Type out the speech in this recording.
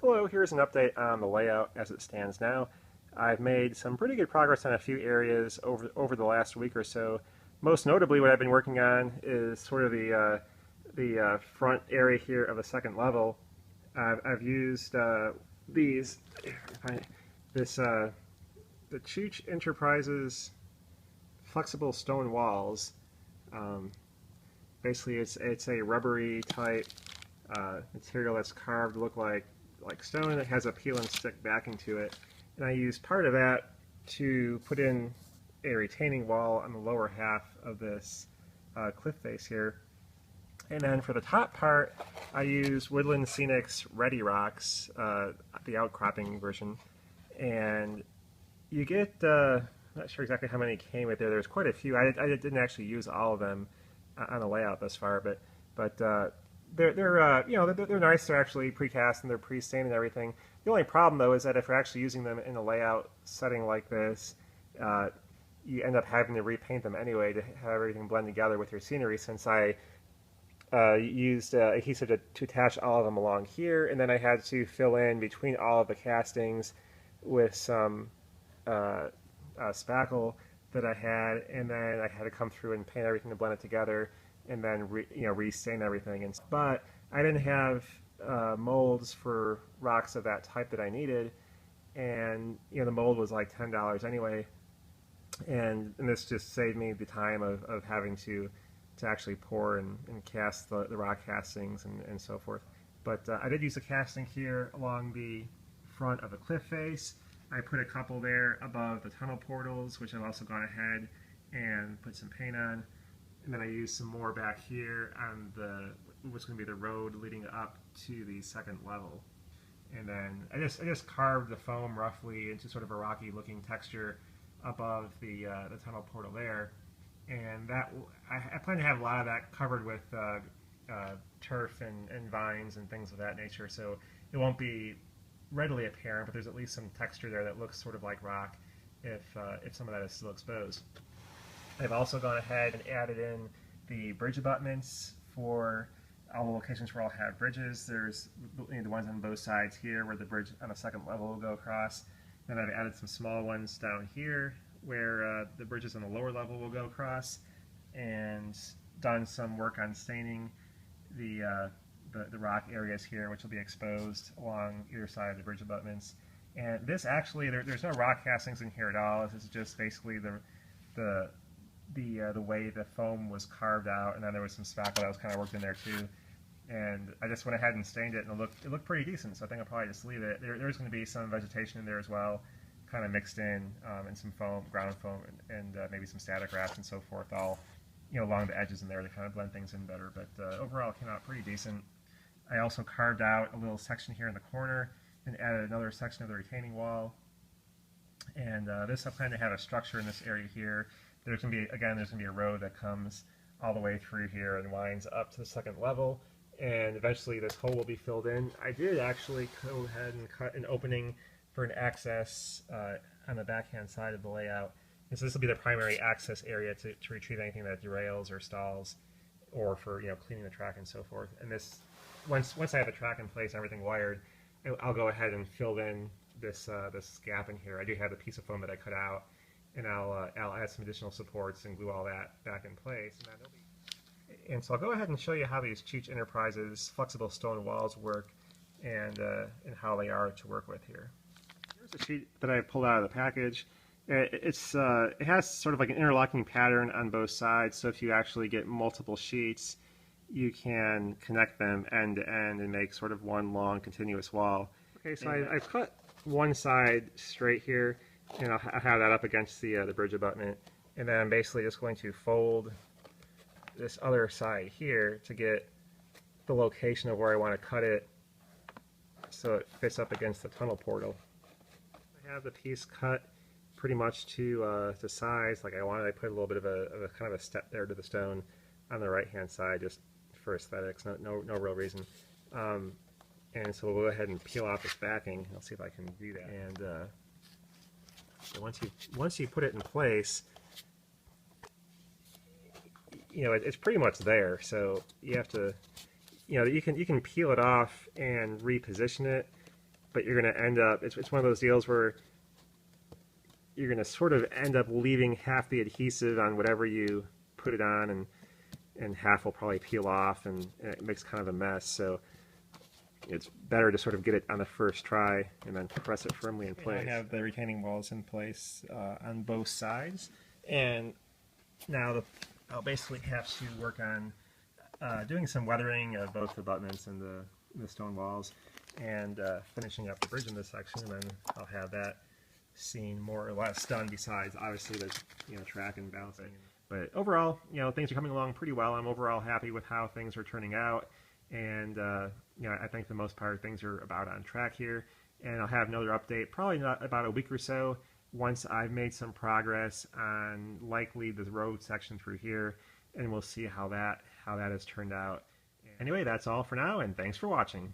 Hello, here's an update on the layout as it stands now. I've made some pretty good progress on a few areas over the last week or so. Most notably, what I've been working on is sort of the front area here of the second level. I've used these this the Chooch Enterprises flexible stone walls. Um, Basically, it's a rubbery type material that's carved to look like stone, and it has a peel and stick backing to it. And I used part of that to put in a retaining wall on the lower half of this cliff face here. And then for the top part, I used Woodland Scenic's Ready Rocks, the outcropping version. And you get, I'm not sure exactly how many came with there. There's quite a few. I didn't actually use all of them on the layout thus far, but they're nice. They're actually precast and they're pre-stained and everything. The only problem though is that if you're actually using them in a layout setting like this, you end up having to repaint them anyway to have everything blend together with your scenery. Since I used adhesive to attach all of them along here, and then I had to fill in between all of the castings with some spackle that I had, and then I had to come through and paint everything to blend it together, and then re-stain everything. But I didn't have molds for rocks of that type that I needed, and the mold was like $10 anyway, and this just saved me the time of having to actually pour and cast the rock castings and so forth. But I did use a casting here along the front of the cliff face. I put a couple there above the tunnel portals, which I've also gone ahead and put some paint on. And then I used some more back here on what's going to be the road leading up to the second level. And then I just carved the foam roughly into sort of a rocky looking texture above the tunnel portal there. And that I plan to have a lot of that covered with turf and vines and things of that nature, so it won't be readily apparent, but there's at least some texture there that looks sort of like rock if some of that is still exposed. I've also gone ahead and added in the bridge abutments for all the locations where I'll have bridges. There's the ones on both sides here where the bridge on the second level will go across. Then I've added some small ones down here where the bridges on the lower level will go across, and done some work on staining the rock areas here, which will be exposed along either side of the bridge abutments. And this actually, there's no rock castings in here at all. This is just basically the way the foam was carved out, and then there was some spackle that was kind of worked in there too. And I just went ahead and stained it, and it looked pretty decent. So I think I'll probably just leave it. There's going to be some vegetation in there as well, kind of mixed in, and some foam, ground foam, and maybe some static wraps and so forth, all along the edges in there to kind of blend things in better. But overall, it came out pretty decent. I also carved out a little section here in the corner and added another section of the retaining wall. And this I plan to have a structure in this area here. There's going to be a road that comes all the way through here and winds up to the second level, and eventually this hole will be filled in. I did actually go ahead and cut an opening for an access on the backhand side of the layout. And so this will be the primary access area to retrieve anything that derails or stalls, or for cleaning the track and so forth. And this, once I have the track in place and everything wired, I'll go ahead and fill in this gap in here. I do have the piece of foam that I cut out, and I'll add some additional supports and glue all that back in place. And so I'll go ahead and show you how these Chooch Enterprises flexible stone walls work, and how they are to work with here. Here's a sheet that I pulled out of the package. It has sort of like an interlocking pattern on both sides, so if you actually get multiple sheets, you can connect them end to end and make sort of one long continuous wall. Okay, so I've cut one side straight here, and I'll have that up against the bridge abutment, and then I'm basically just going to fold this other side here to get the location of where I want to cut it so it fits up against the tunnel portal. I have the piece cut pretty much to size like I wanted. I put a little bit of a kind of a step there to the stone on the right hand side just for aesthetics, no real reason. And so we'll go ahead and peel off this backing. I'll see if I can do that. And so once you put it in place, it's pretty much there. So you have to, you can peel it off and reposition it, but you're going to end up, it's one of those deals where you're going to sort of end up leaving half the adhesive on whatever you put it on, and half will probably peel off, and it makes kind of a mess. So it's better to sort of get it on the first try and then press it firmly in place. I have the retaining walls in place on both sides, and now I'll basically have to work on doing some weathering of both the abutments and the stone walls, and finishing up the bridge in this section, and then I'll have that scene more or less done, besides obviously the track and balancing. But overall, things are coming along pretty well. I'm overall happy with how things are turning out, and I think for the most part things are about on track here. And I'll have another update probably not about a week or so once I've made some progress on likely the road section through here, and we'll see how that has turned out. Anyway, that's all for now, and thanks for watching.